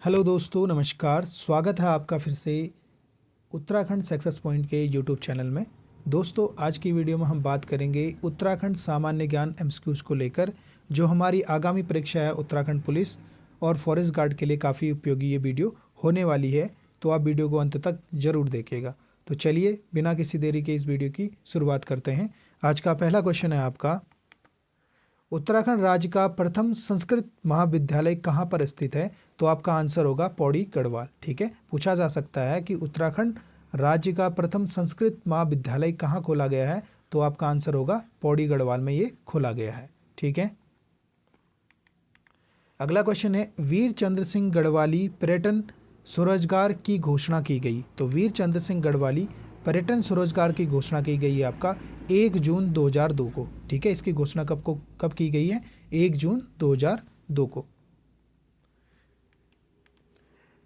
Hello दोस्तों, नमस्कार। स्वागत है आपका फिर से उत्तराखंड सक्सेस पॉइंट के यूट्यूब चैनल में। दोस्तों, आज की वीडियो में हम बात करेंगे उत्तराखंड सामान्य ज्ञान एमसीक्यूज़ को लेकर, जो हमारी आगामी परीक्षा है उत्तराखंड पुलिस और फॉरेस्ट गार्ड के लिए काफ़ी उपयोगी ये वीडियो होने वाली है। तो आप वीडियो को अंत तक ज़रूर देखिएगा। तो चलिए बिना किसी देरी के इस वीडियो की शुरुआत करते हैं। आज का पहला क्वेश्चन है आपका, उत्तराखंड राज्य का प्रथम संस्कृत महाविद्यालय कहाँ पर स्थित है? तो आपका आंसर होगा पौड़ी गढ़वाल। ठीक है, पूछा जा सकता है कि उत्तराखंड राज्य का प्रथम संस्कृत महाविद्यालय कहाँ खोला गया है? तो आपका आंसर होगा पौड़ी गढ़वाल में ये खोला गया है। ठीक है, अगला क्वेश्चन है, वीर चंद्र सिंह गढ़वाली पर्यटन स्वरोजगार की घोषणा की गई। तो वीर चंद्र सिंह गढ़वाली पर्यटन स्वरोजगार की घोषणा की गई है आपका 1 जून 2002 को। ठीक है, इसकी घोषणा कब की गई है? 1 जून 2002 को।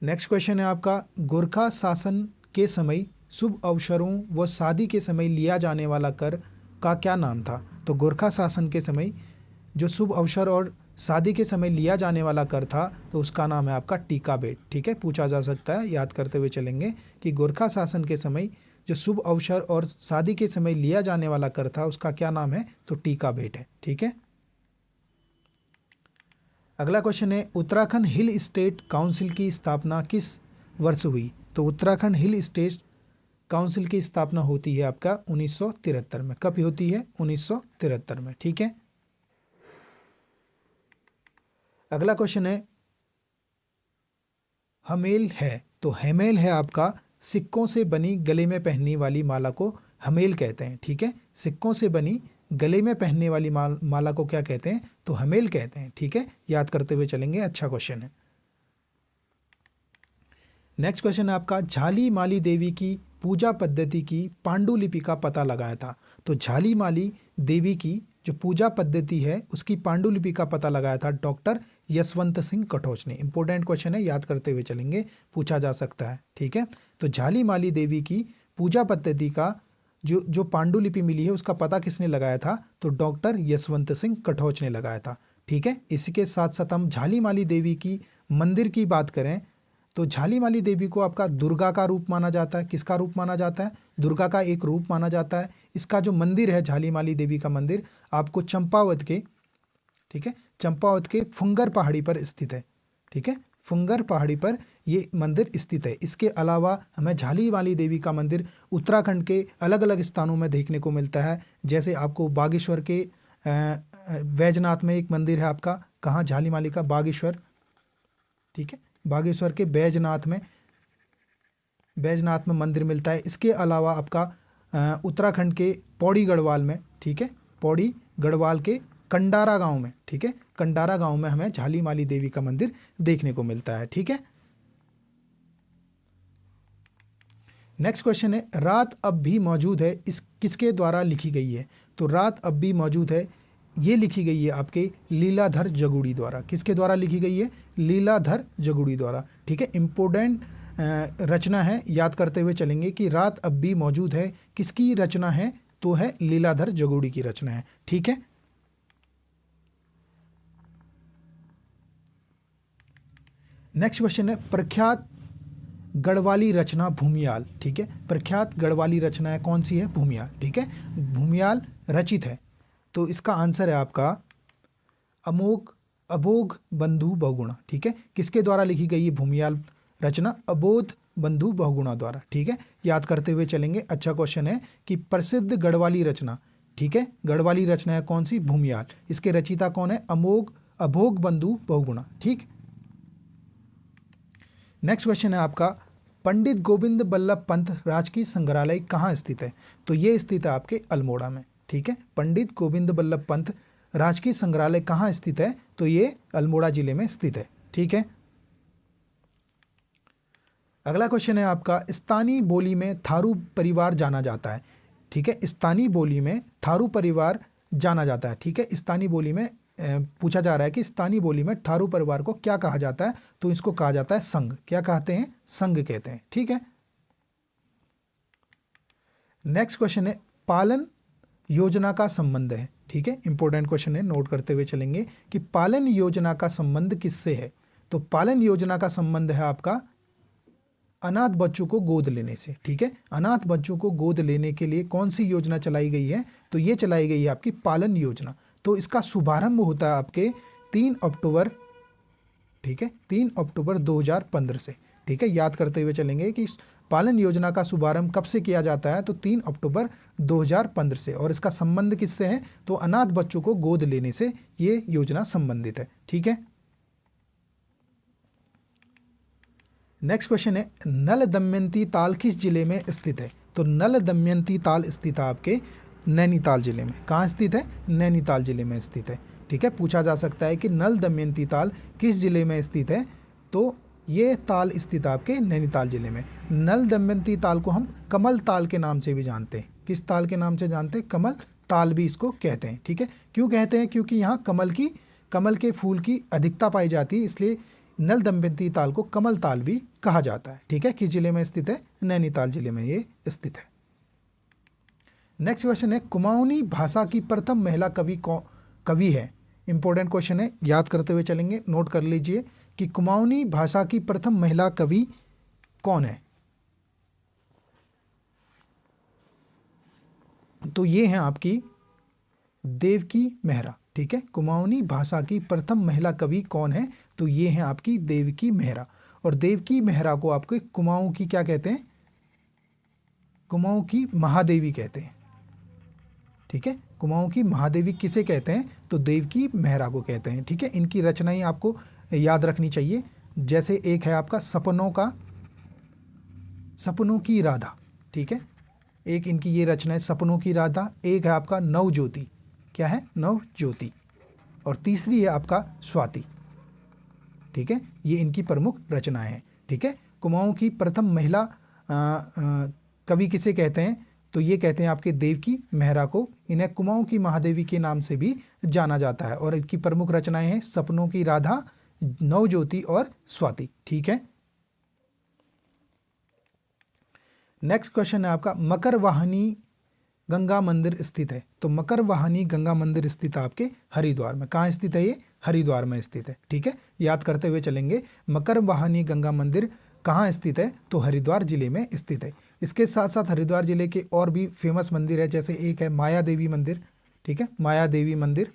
नेक्स्ट क्वेश्चन है आपका, गोरखा शासन के समय शुभ अवसरों व शादी के समय लिया जाने वाला कर का क्या नाम था? तो गोरखा शासन के समय जो शुभ अवसर और शादी के समय लिया जाने वाला कर था, तो उसका नाम है आपका टीका बेट। ठीक है, पूछा जा सकता है, याद करते हुए चलेंगे कि गोरखा शासन के समय जो शुभ अवसर और शादी के समय लिया जाने वाला कर था, उसका क्या नाम है? तो टीका बेट है। ठीक है, अगला क्वेश्चन है, उत्तराखंड हिल स्टेट काउंसिल की स्थापना किस वर्ष हुई? तो उत्तराखंड हिल स्टेट काउंसिल की स्थापना होती है आपका 1973 में। कब होती है? 1973 में। ठीक है, अगला क्वेश्चन है, हमेल है। तो हेमेल है आपका सिक्कों से बनी गले में पहनने वाली माला को हमेल कहते हैं। ठीक है, सिक्कों से बनी गले में पहनने वाली माला को क्या कहते हैं? तो हमेल कहते हैं। ठीक है, याद करते हुए चलेंगे, अच्छा क्वेश्चन है। नेक्स्ट क्वेश्चन है आपका, झाली माली देवी की पूजा पद्धति की पांडुलिपि का पता लगाया था। तो झाली माली देवी की जो पूजा पद्धति है उसकी पांडुलिपि का पता लगाया था डॉक्टर यशवंत सिंह कटोच ने। इंपॉर्टेंट क्वेश्चन है, याद करते हुए चलेंगे, पूछा जा सकता है। ठीक है, तो झाली माली देवी की पूजा पद्धति का जो पांडुलिपि मिली है उसका पता किसने लगाया था? तो डॉक्टर यशवंत सिंह कटोच ने लगाया था। ठीक है, इसी के साथ साथ हम झाली माली देवी की मंदिर की बात करें तो झाली माली देवी को आपका दुर्गा का रूप माना जाता है। किसका रूप माना जाता है? दुर्गा का एक रूप माना जाता है। इसका जो मंदिर है झाली माली देवी का मंदिर आपको चंपावत के, ठीक है, चंपावत के फुंगर पहाड़ी पर स्थित है। ठीक है, फुंगर पहाड़ी पर ये मंदिर स्थित है। इसके अलावा हमें झाली माली देवी का मंदिर उत्तराखंड के अलग अलग स्थानों में देखने को मिलता है। जैसे आपको बागेश्वर के बैजनाथ में एक मंदिर है आपका, कहाँ? झाली माली का बागेश्वर। ठीक है, बागेश्वर के बैजनाथ में मंदिर मिलता है। इसके अलावा आपका उत्तराखंड के पौड़ी गढ़वाल में, ठीक है, पौड़ी गढ़वाल के कंडारा गांव में, ठीक है, कंडारा गांव में हमें झाली माली देवी का मंदिर देखने को मिलता है। ठीक है, नेक्स्ट क्वेश्चन है, रात अब भी मौजूद है, इस किसके द्वारा लिखी गई है? तो रात अब भी मौजूद है ये लिखी गई है आपके लीलाधर जगुड़ी द्वारा। किसके द्वारा लिखी गई है? लीलाधर जगुड़ी द्वारा। ठीक है, इंपोर्टेंट रचना है, याद करते हुए चलेंगे कि रात अब भी मौजूद है किसकी रचना है? तो है लीलाधर जगुड़ी की रचना है। ठीक है, नेक्स्ट क्वेश्चन है, प्रख्यात गढ़वाली रचना भूमियाल। ठीक है, प्रख्यात गढ़वाली रचना है कौन सी है? भूमियाल। ठीक है, भूमियाल रचित है, तो इसका आंसर है आपका अमोघ अभोग बंधु बहुगुणा। ठीक है, किसके द्वारा लिखी गई है भूमियाल रचना? अबोध बंधु बहुगुणा द्वारा। ठीक है, याद करते हुए चलेंगे, अच्छा क्वेश्चन है कि प्रसिद्ध गढ़वाली रचना, ठीक है, गढ़वाली रचना है कौन सी? भूमियाल। इसके रचिता कौन है? अमोघ अभोग बंधु बहुगुणा। ठीक, नेक्स्ट क्वेश्चन है आपका, पंडित गोविंद बल्लभ पंत राजकीय संग्रहालय कहाँ स्थित है? तो ये स्थित है आपके अल्मोड़ा में। ठीक है, पंडित गोविंद बल्लभ पंत राजकीय संग्रहालय कहाँ स्थित है? तो ये अल्मोड़ा जिले में स्थित है। ठीक है, अगला क्वेश्चन है आपका, स्थानीय बोली में थारू परिवार जाना जाता है। ठीक है, स्थानीय बोली में थारू परिवार जाना जाता है। ठीक है, स्थानीय बोली में पूछा जा रहा है कि स्थानीय बोली में थारू परिवार को क्या कहा जाता है? तो इसको कहा जाता है संघ। क्या कहते हैं? संघ कहते हैं। ठीक है, नेक्स्ट क्वेश्चन है, पालन योजना का संबंध है। ठीक है, इंपॉर्टेंट क्वेश्चन है, नोट करते हुए चलेंगे कि पालन योजना का संबंध किससे है? तो पालन योजना का संबंध है आपका अनाथ बच्चों को गोद लेने से। ठीक है, अनाथ बच्चों को गोद लेने के लिए कौन सी योजना चलाई गई है? तो ये चलाई गई है आपकी पालन योजना। तो इसका शुभारंभ होता है आपके 3 अक्टूबर, ठीक है, 3 अक्टूबर 2015 से। ठीक है, याद करते हुए चलेंगे कि पालन योजना का शुभारंभ कब से किया जाता है? तो 3 अक्टूबर 2015 से। और इसका संबंध किससे है? तो अनाथ बच्चों को गोद लेने से ये योजना संबंधित है। ठीक है, नेक्स्ट क्वेश्चन है नल दमयंती ताल किस जिले में स्थित है? तो नल दमयंती ताल स्थित है आपके नैनीताल जिले में। कहाँ स्थित है? नैनीताल जिले में स्थित है। ठीक है, पूछा जा सकता है कि नल दमयंती ताल किस जिले में स्थित है? तो ये ताल स्थित है आपके नैनीताल जिले में। नल दमयंती ताल को हम कमल ताल के नाम से भी जानते हैं। किस ताल के नाम से जानते हैं? कमल ताल भी इसको कहते हैं। ठीक है, क्यों कहते हैं? क्योंकि यहाँ कमल के फूल की अधिकता पाई जाती है, इसलिए नल दमयंती ताल को कमल ताल भी कहा जाता है। ठीक है, किस जिले में स्थित है? नैनीताल जिले में ये स्थित है। नेक्स्ट क्वेश्चन है कुमाऊनी भाषा की प्रथम महिला कवि है। इंपॉर्टेंट क्वेश्चन है, याद करते हुए चलेंगे, नोट कर लीजिए कि कुमाऊनी भाषा की प्रथम महिला कवि कौन है? तो ये है आपकी देवकी मेहरा। ठीक है, कुमाऊनी भाषा की प्रथम महिला कवि कौन है? तो ये है आपकी देवकी मेहरा। और देवकी मेहरा को आपके कुमाऊं की क्या कहते हैं? कुमाऊं की महादेवी कहते हैं। ठीक है, कुमाऊं की महादेवी किसे कहते हैं? तो देवकी मेहरा को कहते हैं। ठीक है, इनकी रचनाएं आपको याद रखनी चाहिए। जैसे एक है आपका सपनों की राधा। ठीक है, एक इनकी ये रचना है सपनों की राधा। एक है आपका नव ज्योति। क्या है? नव ज्योति। और तीसरी है आपका स्वाति। ठीक है, ये इनकी प्रमुख रचनाएं हैं। ठीक है, कुमाऊं की प्रथम महिला कवि किसे कहते हैं? तो ये कहते हैं आपके देवकी मेहरा को। इन्हें कुमाऊं की महादेवी के नाम से भी जाना जाता है। और इनकी प्रमुख रचनाएं हैं सपनों की राधा, नव ज्योति और स्वाति। ठीक है, नेक्स्ट क्वेश्चन है आपका मकर वाहिनी गंगा मंदिर स्थित है। तो मकर वाहिनी गंगा मंदिर स्थित है आपके हरिद्वार में। कहाँ स्थित है? ये हरिद्वार में स्थित है। ठीक है, याद करते हुए चलेंगे मकर वाहिनी गंगा मंदिर कहाँ स्थित है? तो हरिद्वार जिले में स्थित है। इसके साथ साथ हरिद्वार जिले के और भी फेमस मंदिर है, जैसे एक है माया देवी मंदिर। ठीक है, माया देवी मंदिर।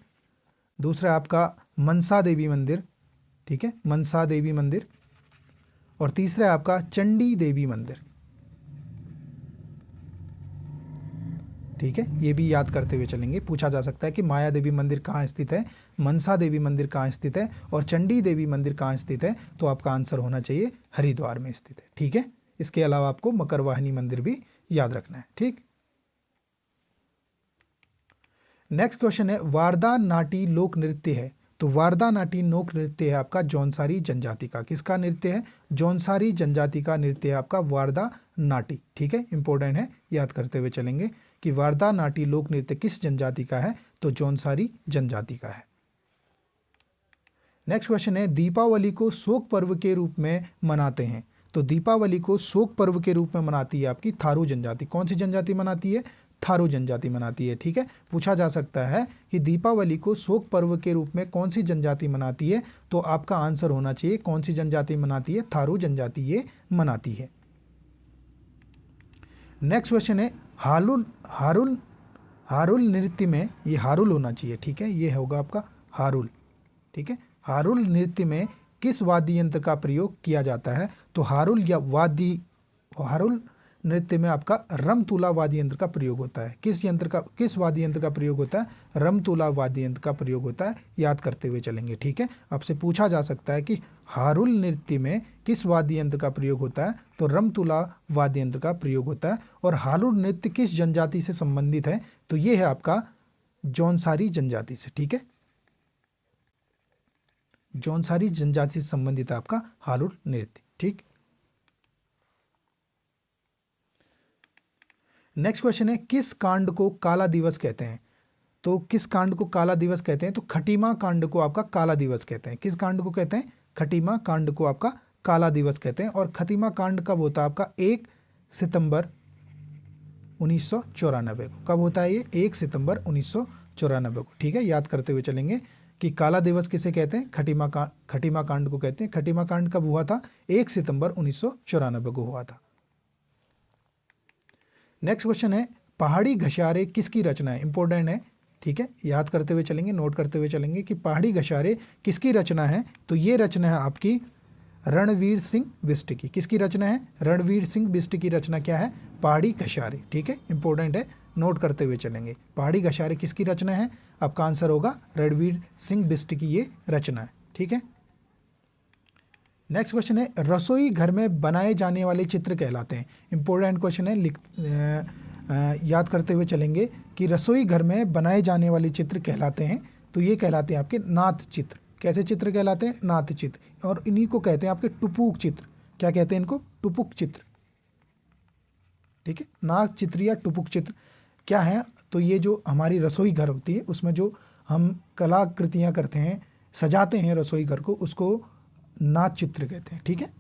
दूसरा आपका मनसा देवी मंदिर। ठीक है, मनसा देवी मंदिर। और तीसरा है आपका चंडी देवी मंदिर। ठीक है, ये भी याद करते हुए चलेंगे। पूछा जा सकता है कि माया देवी मंदिर कहाँ स्थित है, मनसा देवी मंदिर कहाँ स्थित है और चंडी देवी मंदिर कहाँ स्थित है? तो आपका आंसर होना चाहिए हरिद्वार में स्थित है। ठीक है, इसके अलावा आपको मकर वाहिनी मंदिर भी याद रखना है। ठीक, नेक्स्ट क्वेश्चन है वारदा नाटी लोक नृत्य है। तो वारदा नाटी लोक नृत्य है आपका जौनसारी जनजाति का। किसका नृत्य है? जौनसारी जनजाति का नृत्य है आपका वारदा नाटी। ठीक है, इंपॉर्टेंट है, याद करते हुए चलेंगे कि वारदा नाटी लोक नृत्य किस जनजाति का है? तो जौनसारी जनजाति का है। नेक्स्ट क्वेश्चन है दीपावली को शोक पर्व के रूप में मनाते हैं। तो दीपावली को शोक पर्व के रूप में मनाती है आपकी थारू जनजाति। कौन सी जनजाति मनाती है? थारू जनजाति मनाती है। ठीक है, पूछा जा सकता है कि दीपावली को शोक पर्व के रूप में कौन सी जनजाति मनाती है? तो आपका आंसर होना चाहिए कौन सी जनजाति मनाती है? थारू जनजाति ये मनाती है। नेक्स्ट क्वेश्चन है हारुल नृत्य में, ये हारुल होना चाहिए। ठीक है, ये होगा आपका हारुल। ठीक है, हारुल नृत्य में किस वाद्य यंत्र का प्रयोग किया जाता है? तो हारुल नृत्य में आपका रमतुला वाद्य यंत्र का प्रयोग होता है। किस वाद्य यंत्र का प्रयोग होता है? रमतुला वाद्य यंत्र का प्रयोग होता है। याद करते हुए चलेंगे। ठीक है, आपसे पूछा जा सकता है कि हारुल नृत्य में किस वाद्य यंत्र का प्रयोग होता है? तो रमतुला वाद्य यंत्र का प्रयोग होता है। और हारुल नृत्य किस जनजाति से संबंधित है? तो ये है आपका जौनसारी जनजाति से। ठीक है, जौनसारी जनजाति से संबंधित है आपका हारुल नृत्य। ठीक, नेक्स्ट क्वेश्चन है किस कांड को काला दिवस कहते हैं? तो किस कांड को काला दिवस कहते हैं? तो खटीमा कांड को आपका काला दिवस कहते हैं। किस कांड को कहते हैं? खटीमा कांड को आपका काला दिवस कहते हैं। और खटीमा कांड कब होता है आपका? 1 सितंबर 1994 को। कब होता है ये? 1 सितंबर 1994 को। ठीक है, याद करते हुए चलेंगे कि काला दिवस किसे कहते हैं? खटीमा कांड को कहते हैं। खटीमा कांड कब हुआ था? 1 सितंबर 1994 को हुआ था। नेक्स्ट क्वेश्चन है, पहाड़ी घसारे किसकी रचना है? इंपॉर्टेंट है, ठीक है, याद करते हुए चलेंगे, नोट करते हुए चलेंगे कि पहाड़ी घसारे किसकी रचना है। तो ये रचना है आपकी रणवीर सिंह बिष्ट की। किसकी रचना है? रणवीर सिंह बिष्ट की रचना क्या है? पहाड़ी घसारे, ठीक है, इंपॉर्टेंट है, नोट करते हुए चलेंगे। पहाड़ी घसारे किसकी रचना है? आपका आंसर होगा रणवीर सिंह बिष्ट की ये रचना है, ठीक है। नेक्स्ट क्वेश्चन है, रसोई घर में बनाए जाने वाले चित्र कहलाते हैं। इंपॉर्टेंट क्वेश्चन है, याद करते हुए चलेंगे कि रसोई घर में बनाए जाने वाले चित्र कहलाते हैं। तो ये कहलाते हैं आपके नाथ चित्र। कैसे चित्र कहलाते हैं? नाथ चित्र। और इन्हीं को कहते हैं आपके टुपुक चित्र। क्या कहते हैं इनको? टुपुक चित्र, ठीक है। नाथ चित्र या टुपुक चित्र क्या है? तो ये जो हमारी रसोई घर होती है उसमें जो हम कलाकृतियाँ करते हैं, सजाते हैं रसोई घर को, उसको नाथ चित्र कहते हैं, ठीक है।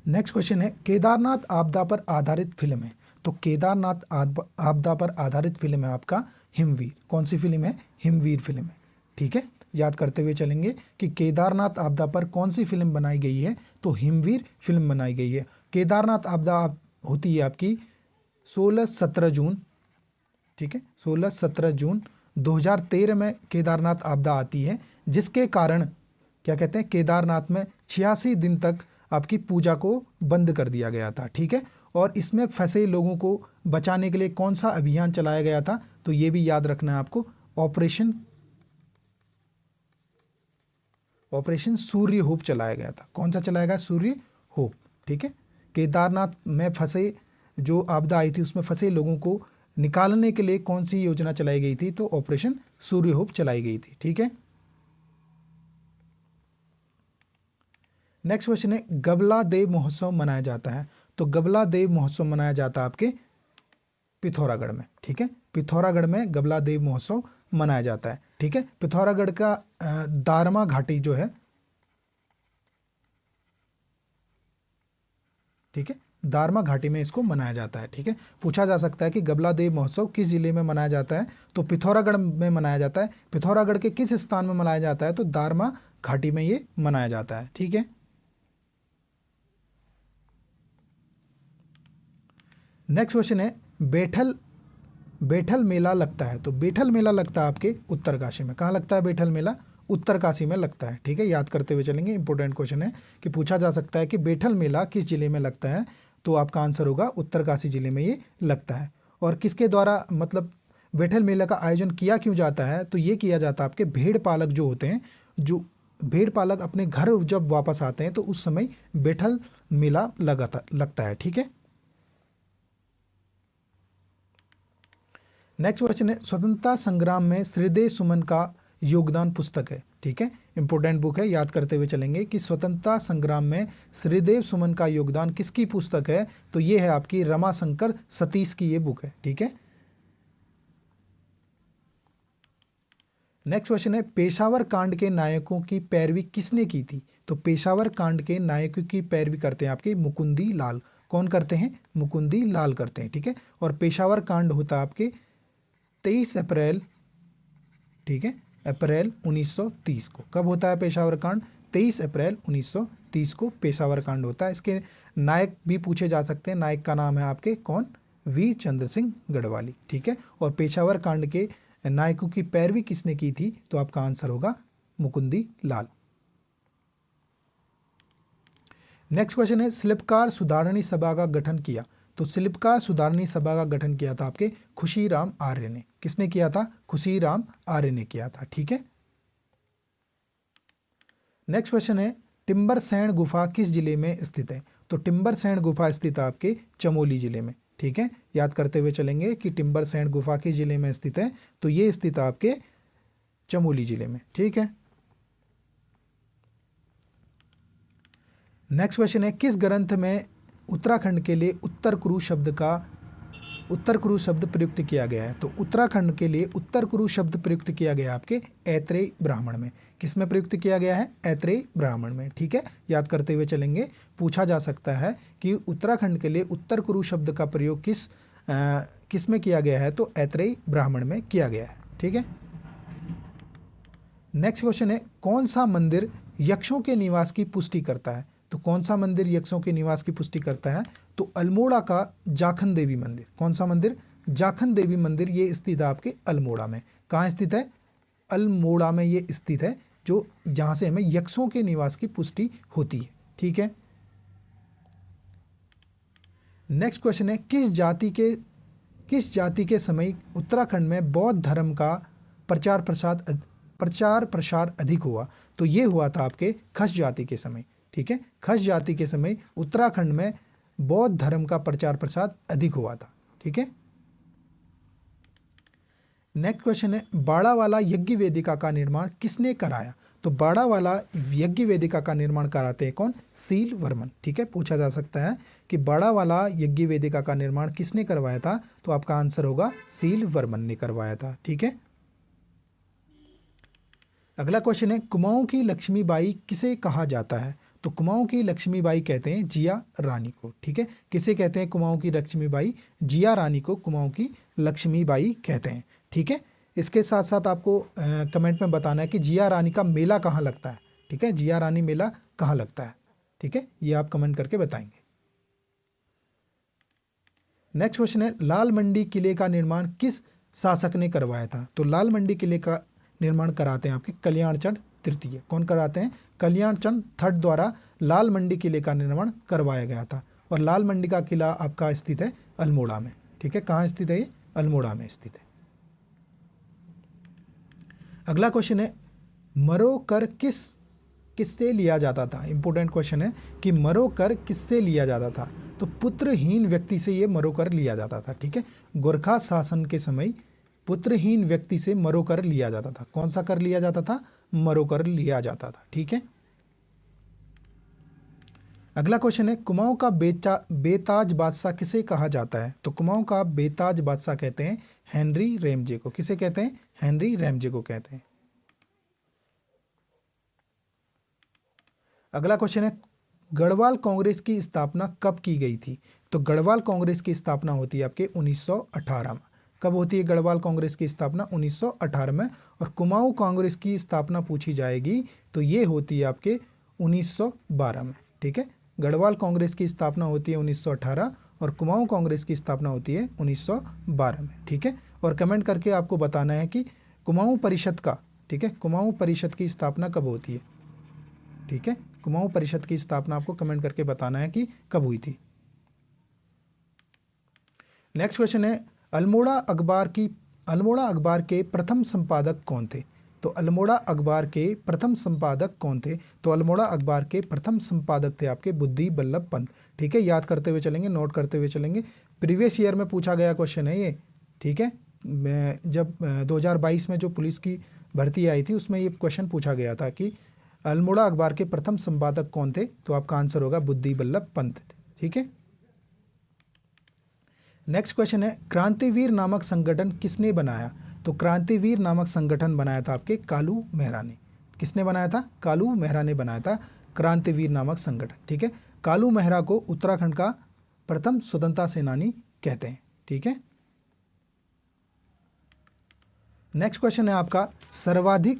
नेक्स्ट क्वेश्चन है, केदारनाथ आपदा पर आधारित फिल्म है। तो केदारनाथ आपदा पर आधारित फिल्म है आपका हिमवीर। कौन सी फिल्म है? हिमवीर फिल्म है, ठीक है। याद करते हुए चलेंगे कि केदारनाथ आपदा पर कौन सी फिल्म बनाई गई है? तो हिमवीर फिल्म बनाई गई है। केदारनाथ आपदा होती है आपकी 16-17 जून, ठीक है, 16-17 जून 2013 में केदारनाथ आपदा आती है, जिसके कारण क्या कहते हैं, केदारनाथ में 86 दिन तक आपकी पूजा को बंद कर दिया गया था, ठीक है। और इसमें फंसे लोगों को बचाने के लिए कौन सा अभियान चलाया गया था? तो ये भी याद रखना है आपको, ऑपरेशन सूर्य होप चलाया गया था। कौन सा चलाया गया? सूर्य होप, ठीक है। केदारनाथ में फंसे, जो आपदा आई थी उसमें फंसे लोगों को निकालने के लिए कौन सी योजना चलाई गई थी? तो ऑपरेशन सूर्य होप चलाई गई थी, ठीक है। नेक्स्ट क्वेश्चन है, गबला देव महोत्सव मनाया जाता है। तो गबला देव महोत्सव मनाया जाता है आपके पिथौरागढ़ में, ठीक है। पिथौरागढ़ में गबला देव महोत्सव मनाया जाता है, ठीक है। पिथौरागढ़ का दारमा घाटी जो है, ठीक है, दारमा घाटी में इसको मनाया जाता है, ठीक है। पूछा जा सकता है कि गबला देव महोत्सव किस जिले में मनाया जाता है? तो पिथौरागढ़ में मनाया जाता है। पिथौरागढ़ के किस स्थान में मनाया जाता है? तो दारमा घाटी में ये मनाया जाता है, ठीक है। नेक्स्ट क्वेश्चन है, बेठल मेला लगता है। तो बेठल मेला लगता है आपके उत्तरकाशी में। कहाँ लगता है बेठल मेला? उत्तरकाशी में लगता है, ठीक है। याद करते हुए चलेंगे, इंपॉर्टेंट क्वेश्चन है कि पूछा जा सकता है कि बेठल मेला किस जिले में लगता है? तो आपका आंसर होगा उत्तरकाशी जिले में ये लगता है। और किसके द्वारा, मतलब बेठल मेला का आयोजन किया क्यों जाता है? तो ये किया जाता है आपके भेड़ पालक जो होते हैं, जो भेड़ पालक अपने घर जब वापस आते हैं तो उस समय बेठल मेला लगता है, ठीक है। नेक्स्ट क्वेश्चन है, स्वतंत्रता संग्राम में श्रीदेव सुमन का योगदान पुस्तक है, ठीक है, इंपॉर्टेंट बुक है। याद करते हुए चलेंगे कि स्वतंत्रता संग्राम में श्रीदेव सुमन का योगदान किसकी पुस्तक है? तो ये है आपकी रमाशंकर सतीश की ये बुक है, ठीक है। नेक्स्ट क्वेश्चन है, पेशावर कांड के नायकों की पैरवी किसने की थी? तो पेशावर कांड के नायकों की पैरवी करते हैं आपके मुकुंदी लाल। कौन करते हैं? मुकुंदी लाल करते हैं, ठीक है। और पेशावर कांड होता है आपके 23 अप्रैल, ठीक है, अप्रैल 1930 को। कब होता है पेशावर कांड? 23 अप्रैल 1930 को पेशावर कांड होता है। इसके नायक भी पूछे जा सकते हैं। नायक का नाम है आपके कौन? वीर चंद्र सिंह गढ़वाली, ठीक है। और पेशावर कांड के नायकों की पैरवी किसने की थी? तो आपका आंसर होगा मुकुंदी लाल। नेक्स्ट क्वेश्चन है, शिल्पकार सुधारणी सभा का गठन किया। तो शिल्पकार सुधारणी सभा का गठन किया था आपके खुशीराम आर्य ने। किसने किया था? खुशीराम आर्य ने किया था, ठीक है। नेक्स्ट क्वेश्चन है, टिम्बरसैंण गुफा किस जिले में स्थित है? तो टिम्बरसैंण गुफा स्थित है आपके चमोली जिले में, ठीक है। याद करते हुए चलेंगे कि टिम्बरसैंण गुफा किस जिले में स्थित है? तो ये स्थित है आपके चमोली जिले में, ठीक है। नेक्स्ट क्वेश्चन है, किस ग्रंथ में उत्तराखंड के लिए उत्तर कुरु शब्द प्रयुक्त किया गया है? तो उत्तराखंड के लिए उत्तर कुरु शब्द प्रयुक्त किया गया आपके ऐत्रेय ब्राह्मण में। किसमें प्रयुक्त किया गया है? ऐत्रेय ब्राह्मण में, ठीक है। याद करते हुए चलेंगे, पूछा जा सकता है कि उत्तराखंड के लिए उत्तर कुरु शब्द का प्रयोग किस में किया गया है? तो ऐत्रेय ब्राह्मण में किया गया है, ठीक है। नेक्स्ट क्वेश्चन है, कौन सा मंदिर यक्षों के निवास की पुष्टि करता है? तो कौन सा मंदिर यक्षों के निवास की पुष्टि करता है? तो अल्मोड़ा का जाखन देवी मंदिर। कौन सा मंदिर? जाखन देवी मंदिर। ये स्थित है आपके अल्मोड़ा में। कहाँ स्थित है? अल्मोड़ा में ये स्थित है, जो जहाँ से हमें यक्षों के निवास की पुष्टि होती है। ठीक है। नेक्स्ट क्वेश्चन है, किस जाति के समय उत्तराखंड में बौद्ध धर्म का प्रचार प्रसार अधिक हुआ? तो ये हुआ था आपके खस जाति के समय। ठीक है, खस जाति के समय उत्तराखंड में बौद्ध धर्म का प्रचार प्रसार अधिक हुआ था। ठीक है। नेक्स्ट क्वेश्चन है, बाड़ावाला यज्ञ वेदिका का निर्माण किसने कराया? तो बाड़ावाला यज्ञ वेदिका का निर्माण कराते हैं कौन? सील वर्मन। ठीक है, पूछा जा सकता है कि बाड़ावाला यज्ञ वेदिका का निर्माण किसने करवाया था? तो आपका आंसर होगा सील वर्मन ने करवाया था। ठीक है। अगला क्वेश्चन है, कुमाऊं की लक्ष्मीबाई किसे कहा जाता है? तो कुमाऊं की लक्ष्मीबाई कहते हैं जिया रानी को। ठीक है, किसे कहते हैं कुमाऊं की लक्ष्मीबाई? जिया रानी को कुमाऊं की लक्ष्मीबाई कहते हैं। ठीक है। इसके साथ साथ आपको कमेंट में बताना है कि जिया रानी का मेला कहाँ लगता है। ठीक है, जिया रानी मेला कहाँ लगता है? ठीक है, ये आप कमेंट करके बताएंगे। नेक्स्ट क्वेश्चन है, लाल मंडी किले का निर्माण किस शासक ने करवाया था? तो लाल मंडी किले का निर्माण कराते हैं आपके कल्याणचंद तृतीय। कौन कराते हैं? कल्याणचंद थर्ड द्वारा लाल मंडी किले का निर्माण करवाया गया था। और लाल मंडी का किला आपका स्थित है अल्मोड़ा में। ठीक है, कहाँ स्थित है ये? अल्मोड़ा में स्थित है। अगला क्वेश्चन है, मरो कर किससे लिया जाता था? इंपॉर्टेंट क्वेश्चन है कि मरो कर किससे लिया जाता था? तो पुत्रहीन व्यक्ति से ये मरो कर लिया जाता था। ठीक है, गोरखा शासन के समय पुत्रहीन व्यक्ति से मरो कर लिया जाता था। कौन सा कर लिया जाता था? मरो कर लिया जाता था। ठीक है। अगला क्वेश्चन है, कुमाऊं का बेताज बादशाह किसे कहा जाता है? तो कुमाऊं का बेताज बादशाह कहते हैं हेनरी रैमजे को। किसे कहते हैं? हेनरी रैमजे को कहते हैं। अगला क्वेश्चन है, गढ़वाल कांग्रेस की स्थापना कब की गई थी? तो गढ़वाल कांग्रेस की स्थापना होती है आपके 1918 में। कब होती है गढ़वाल कांग्रेस की स्थापना? 1918 में। और कुमाऊं कांग्रेस की स्थापना पूछी जाएगी तो ये होती है आपके 1912 में। ठीक है, गढ़वाल कांग्रेस की स्थापना होती है 1918 और कुमाऊं कांग्रेस की स्थापना होती है 1912 में। ठीक है, और कमेंट करके आपको बताना है कि कुमाऊं परिषद का, ठीक है, कुमाऊं परिषद की स्थापना कब होती है। ठीक है, कुमाऊं परिषद की स्थापना आपको कमेंट करके बताना है कि कब हुई थी। नेक्स्ट क्वेश्चन है, अल्मोड़ा अखबार के प्रथम संपादक कौन थे? तो अल्मोड़ा अखबार के प्रथम संपादक कौन थे? तो अल्मोड़ा अखबार के प्रथम संपादक थे आपके बुद्धि बल्लभ पंत। ठीक है, याद करते हुए चलेंगे, नोट करते हुए चलेंगे। प्रीवियस ईयर में पूछा गया क्वेश्चन है ये। ठीक है, जब 2022 में जो पुलिस की भर्ती आई थी उसमें ये क्वेश्चन पूछा गया था कि अल्मोड़ा अखबार के प्रथम संपादक कौन थे? तो आपका आंसर होगा बुद्धि बल्लभ पंत। ठीक है। नेक्स्ट क्वेश्चन है, क्रांतिवीर नामक संगठन किसने बनाया? तो क्रांतिवीर नामक संगठन बनाया था आपके कालू मेहरा ने। किसने बनाया था? कालू मेहरा ने बनाया था क्रांतिवीर नामक संगठन। ठीक है, कालू मेहरा को उत्तराखंड का प्रथम स्वतंत्रता सेनानी कहते हैं। ठीक है। नेक्स्ट क्वेश्चन है आपका,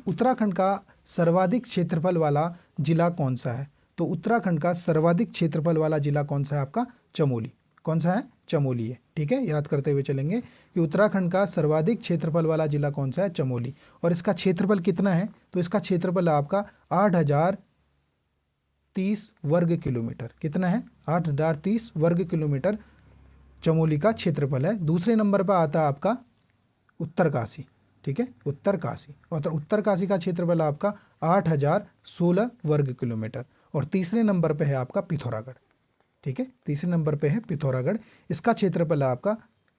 उत्तराखंड का सर्वाधिक क्षेत्रफल वाला जिला कौन सा है? तो उत्तराखंड का सर्वाधिक क्षेत्रफल वाला जिला कौन सा है? आपका चमोली। कौन सा है? चमोली है। ठीक है, याद करते हुए चलेंगे कि उत्तराखंड का सर्वाधिक क्षेत्रफल वाला जिला कौन सा है? चमोली। और इसका क्षेत्रफल कितना है? तो इसका क्षेत्रफल आपका 8030 वर्ग किलोमीटर। कितना है? 8030 वर्ग किलोमीटर चमोली का क्षेत्रफल है। दूसरे नंबर पर आता है आपका उत्तरकाशी। ठीक है, उत्तरकाशी। और तो उत्तरकाशी का क्षेत्रफल आपका 8016 वर्ग किलोमीटर। और तीसरे नंबर पे है आपका पिथौरागढ़। ठीक है, तीसरे नंबर पे है पिथौरागढ़। इसका क्षेत्रफल है आपका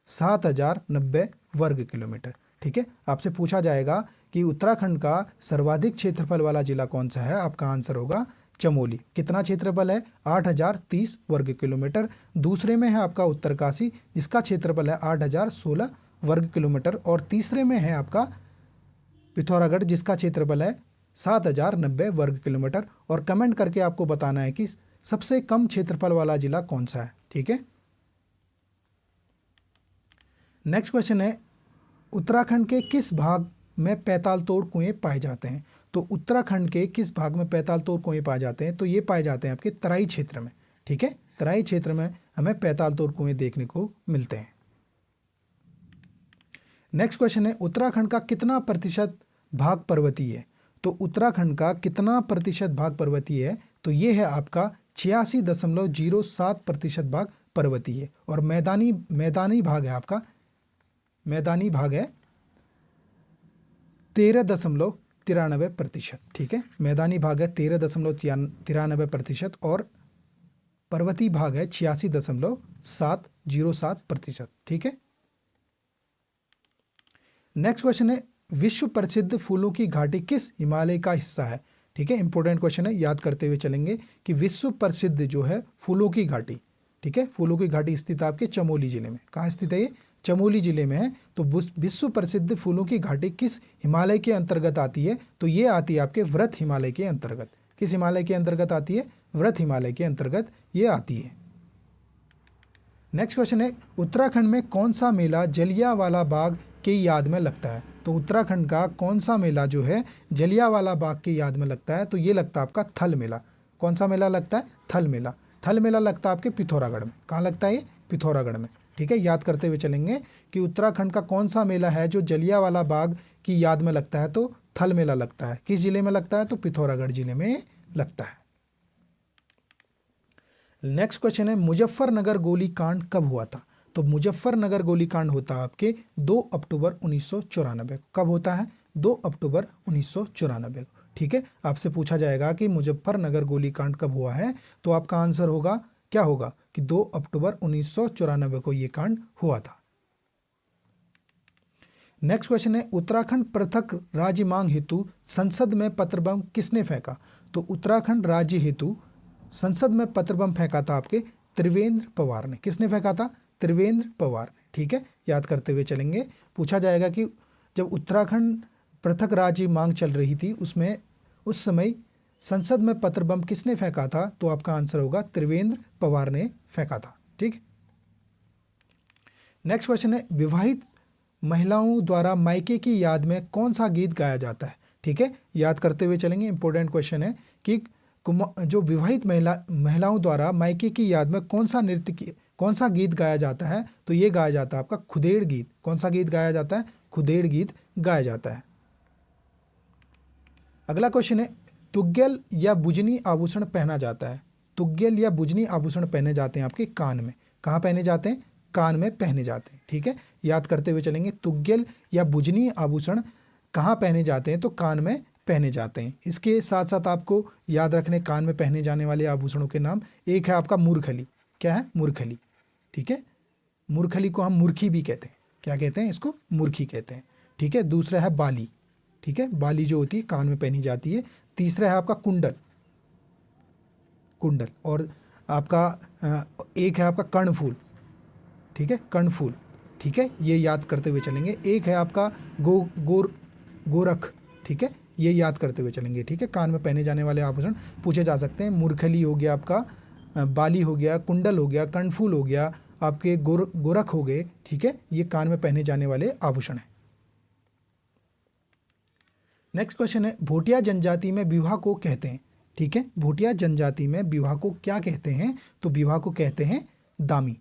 7090 वर्ग किलोमीटर। ठीक है, आपसे पूछा जाएगा कि उत्तराखंड का सर्वाधिक क्षेत्रफल वाला जिला कौन सा है? आपका आंसर होगा चमोली। कितना क्षेत्रफल है? 8030 वर्ग किलोमीटर। दूसरे में है आपका उत्तरकाशी जिसका क्षेत्रफल है 8016 वर्ग किलोमीटर। और तीसरे में है आपका पिथौरागढ़ जिसका क्षेत्रफल है 7090 वर्ग किलोमीटर। और कमेंट करके आपको बताना है कि सबसे कम क्षेत्रफल वाला जिला कौन सा है। ठीक है। नेक्स्ट क्वेश्चन है, उत्तराखंड के किस भाग में पैताल तोड़ कुएं पाए जाते हैं? तो उत्तराखंड के किस भाग में पैताल तोड़ कुएं पाए जाते हैं? तो ये पाए जाते हैं आपके तराई क्षेत्र में। ठीक है, तराई क्षेत्र में हमें पैताल तोड़ कुएं देखने को मिलते हैं। नेक्स्ट क्वेश्चन है, उत्तराखंड का कितना प्रतिशत भाग पर्वतीय है? तो उत्तराखंड का कितना प्रतिशत भाग पर्वतीय है? तो ये है आपका 86.07% भाग पर्वतीय है। और मैदानी भाग है आपका, मैदानी भाग है 13.93%। ठीक है, मैदानी भाग है 13.93% और पर्वतीय भाग है 86.707%। ठीक है। नेक्स्ट क्वेश्चन है, विश्व प्रसिद्ध फूलों की घाटी किस हिमालय का हिस्सा है? ठीक है, इंपॉर्टेंट क्वेश्चन है, याद करते हुए चलेंगे कि विश्व प्रसिद्ध जो है फूलों की घाटी, ठीक है, फूलों की घाटी स्थित आपके चमोली जिले में। कहाँ स्थित है ये? चमोली जिले में है। तो विश्व प्रसिद्ध फूलों की घाटी किस हिमालय के अंतर्गत आती है? तो ये आती है आपके व्रत हिमालय के अंतर्गत। किस हिमालय के अंतर्गत आती है? व्रत हिमालय के अंतर्गत ये आती है। नेक्स्ट क्वेश्चन है, उत्तराखंड में कौन सा मेला जलियांवाला बाग की याद में लगता है? तो उत्तराखंड का कौन सा मेला जो है जलियांवाला बाग की याद में लगता है? तो ये लगता है आपका थल मेला। कौन सा मेला लगता है? थल मेला। थल मेला लगता है आपके पिथौरागढ़ में। कहाँ लगता है ये? पिथौरागढ़ में। ठीक है, याद करते हुए चलेंगे कि उत्तराखंड का कौन सा मेला है जो जलियांवाला बाग की याद में लगता है? तो थल मेला लगता है। किस जिले में लगता है? तो पिथौरागढ़ जिले में लगता है। नेक्स्ट क्वेश्चन है, मुजफ्फरनगर गोलीकांड कब हुआ था? तो मुजफ्फरनगर गोलीकांड होता है आपके 2 अक्टूबर 1994। कब होता है? 2 अक्टूबर 1994। ठीक है, आपसे पूछा जाएगा कि मुजफ्फरनगर गोलीकांड कब हुआ है, तो आपका आंसर होगा, क्या होगा कि 2 अक्टूबर 1994 को ये कांड हुआ था। नेक्स्ट क्वेश्चन है, उत्तराखंड पृथक राज्य मांग हेतु संसद में पत्र बम किसने फेंका? तो उत्तराखंड राज्य हेतु संसद में पत्र बम फेंका था आपके त्रिवेंद्र पवार ने। किसने फेंका था? त्रिवेंद्र पवार ने। ठीक है, याद करते हुए चलेंगे। पूछा जाएगा कि जब उत्तराखंड पृथक राज्य मांग चल रही थी उसमें उस समय संसद में पत्र बम किसने फेंका था? तो आपका आंसर होगा त्रिवेंद्र पवार ने फेंका था। ठीक। नेक्स्ट क्वेश्चन है, विवाहित महिलाओं द्वारा मायके की याद में कौन सा गीत गाया जाता है? ठीक है, याद करते हुए चलेंगे। इंपॉर्टेंट क्वेश्चन है कि जो विवाहित महिलाओं द्वारा मायके की याद में कौन सा गीत गाया जाता है? तो ये गाया जाता है आपका खुदेड़ गीत। कौन सा गीत गाया जाता है? खुदेड़ गीत गाया जाता है। अगला क्वेश्चन है, तुग्गल या बुजनी आभूषण पहना जाता है? तुग्गल या बुजनी आभूषण पहने जाते हैं आपके कान में। कहाँ पहने जाते हैं? कान में पहने जाते हैं। ठीक है, याद करते हुए चलेंगे। तुग्गल या बुजनी आभूषण कहाँ पहने जाते हैं? तो कान में पहने जाते हैं। इसके साथ साथ आपको याद रखने कान में पहने जाने वाले आभूषणों के नाम, एक है आपका मूरखली। क्या है? मूरखली। ठीक है, मूरखली को हम मुर्खी भी कहते हैं। क्या कहते हैं इसको? मुर्खी कहते हैं। ठीक है, दूसरा है बाली। ठीक है, बाली जो होती है कान में पहनी जाती है। तीसरा है आपका कुंडल, कुंडल। और आपका एक है आपका कर्णफूल। ठीक है, कर्णफूल। ठीक है, ये याद करते हुए चलेंगे। एक है आपका गोरख। ठीक है, ये याद करते हुए चलेंगे। ठीक है, कान में पहने जाने वाले आभूषण पूछे जा सकते हैं। मूरखली हो गया आपका, बाली हो गया, कुंडल हो गया, कर्णफूल हो गया, आपके गोरख हो गए। ठीक है, ये कान में पहने जाने वाले आभूषण हैं। नेक्स्ट क्वेश्चन है, भोटिया जनजाति में विवाह को कहते हैं? ठीक है, भोटिया जनजाति में विवाह को क्या कहते हैं? तो विवाह को कहते हैं दामी।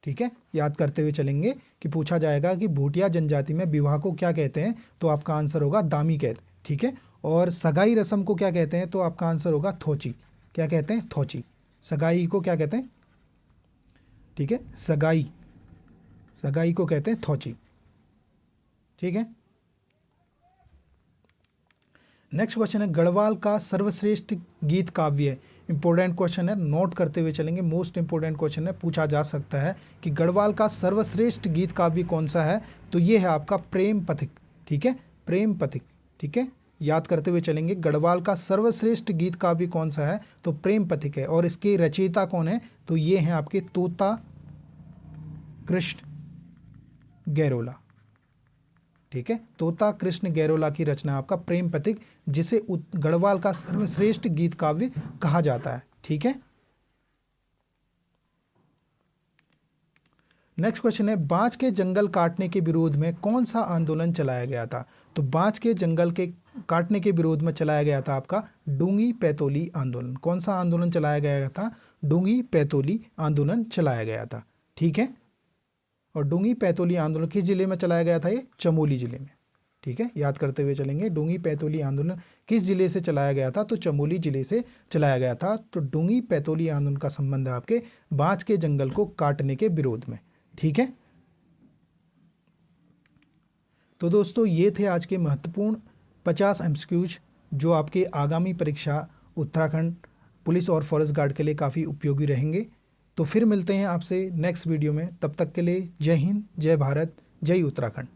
ठीक है, याद करते हुए चलेंगे कि पूछा जाएगा कि भोटिया जनजाति में विवाह को क्या कहते हैं? तो आपका आंसर होगा दामी कहते हैं। ठीक है, और सगाई रस्म को क्या कहते हैं? तो आपका आंसर होगा थोची। क्या कहते हैं? थोची। सगाई को क्या कहते हैं? ठीक है, सगाई को कहते हैं थोची। ठीक है, नेक्स्ट क्वेश्चन है, गढ़वाल का सर्वश्रेष्ठ गीत काव्य है? इंपॉर्टेंट क्वेश्चन है, नोट करते हुए चलेंगे। मोस्ट इंपॉर्टेंट क्वेश्चन है, पूछा जा सकता है कि गढ़वाल का सर्वश्रेष्ठ गीत काव्य कौन सा है? तो ये है आपका प्रेम पथिक। ठीक है, प्रेम पथिक। ठीक है, याद करते हुए चलेंगे। गढ़वाल का सर्वश्रेष्ठ गीत काव्य कौन सा है? तो प्रेम पथिक है। और इसके रचयिता कौन है? तो ये हैं आपके तोता कृष्ण गैरोला। ठीक है, तोता कृष्ण गैरोला की रचना आपका प्रेम पथिक, जिसे गढ़वाल का सर्वश्रेष्ठ गीत काव्य कहा जाता है। ठीक है, नेक्स्ट क्वेश्चन है, बांस के जंगल काटने के विरोध में कौन सा आंदोलन चलाया गया था? तो बांस के जंगल के काटने के विरोध में चलाया गया था आपका डूंगी पैतोली आंदोलन। कौन सा आंदोलन चलाया गया था? डूंगी पैतोली आंदोलन चलाया गया था। ठीक है, और डूंगी पैतोली आंदोलन किस जिले में चलाया गया था? ये चमोली जिले में। ठीक है, याद करते हुए चलेंगे। डूंगी पैतोली आंदोलन किस जिले से चलाया गया था? तो चमोली जिले से चलाया गया था। तो डूंगी पैतोली आंदोलन का संबंध है आपके बांस के जंगल को काटने के विरोध में। ठीक है, तो दोस्तों ये थे आज के महत्वपूर्ण 50 एमसीक्यूज जो आपके आगामी परीक्षा उत्तराखंड पुलिस और फॉरेस्ट गार्ड के लिए काफ़ी उपयोगी रहेंगे। तो फिर मिलते हैं आपसे नेक्स्ट वीडियो में। तब तक के लिए जय हिंद, जय भारत, जय उत्तराखंड।